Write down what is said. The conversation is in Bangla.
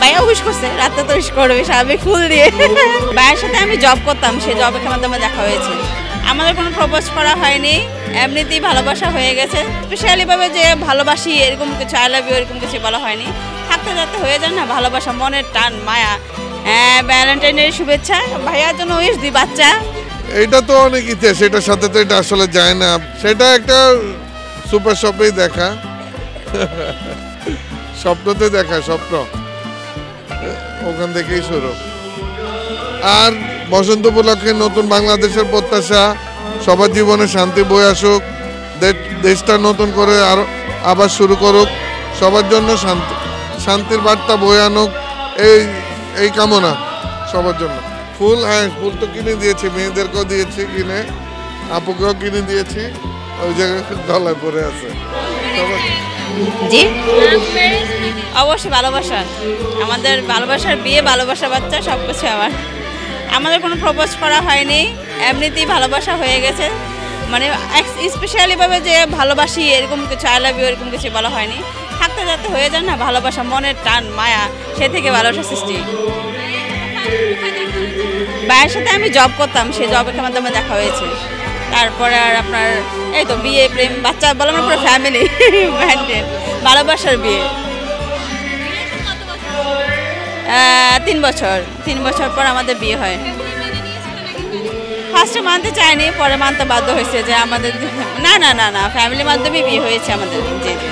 ভাইয়া উইশ করছে, রাতে তো উইশ করবে স্বাভাবিক ফুল দিয়ে। ভাইয়ের সাথে আমি জব করতাম, সেই জবের মাধ্যমে দেখা হয়েছে। আমাদের কোনো প্রপোজ করা হয়নি, এমনিতেই ভালোবাসা হয়ে গেছে। স্পেশালিভাবে যে ভালোবাসি এরকম কিছু, আই লাভ ইউ এরকম কিছু বলা হয়নি। থাকতে থাকতে হয়ে যায় না ভালোবাসা, মনের টান, মায়া। হ্যাঁ, ভ্যালেন্টাইনের শুভেচ্ছা, ভাইয়ার জন্য উইশ, 2 বাচ্চা। এটা তো অনেক ইতিহাস, এটার সাথে তো এটা আসলে যায় না। সেটা একটা সুপার শপেই দেখা, স্বপ্নতে দেখা, স্বপ্ন ওখান থেকেই শুরু। আর বসন্ত উপলক্ষে নতুন বাংলাদেশের প্রত্যাশা, সবার জীবনে শান্তি বয়ে আসুক, দেশটা নতুন করে আবার শুরু করুক, সবার জন্য শান্তির বার্তা বয়ে আনুক, এই কামনা সবার জন্য। ফুল, হ্যাঁ ফুল তো কিনে দিয়েছি, মেয়েদেরকেও দিয়েছি কিনে, আপুকেও কিনে দিয়েছি, ওই জায়গায় গলায় পড়ে আছে। জি অবশ্যই ভালোবাসা, আমাদের ভালোবাসার বিয়ে, ভালোবাসা বাচ্চা, সব কিছু আমাদের কোনো প্রপোজ করা হয়নি, এমনিতেই ভালোবাসা হয়ে গেছে। মানে স্পেশালিভাবে যে ভালোবাসি এরকম কিছু, আই লাভ ইউ এরকম কিছু বলা হয়নি। থাকতে থাকতে হয়ে যায় না ভালোবাসা, মনের টান, মায়া, সে থেকে ভালোবাসা সৃষ্টি। ভাইয়ের সাথে আমি জব করতাম, সেই জবের মাধ্যমে দেখা হয়েছে। তারপরে আর আপনার এই তো বিয়ে, প্রেম, বাচ্চা, বললাম না পুরো ফ্যামিলি মেনটেন, ভালোবাসার বিয়ে। 3 বছর পর আমাদের বিয়ে হয়। ফার্স্টে মানতে চাইনি, পরে মানতে বাধ্য হয়েছে যে আমাদের, না না না না ফ্যামিলির মাধ্যমেই বিয়ে হয়েছে আমাদের। জি জি।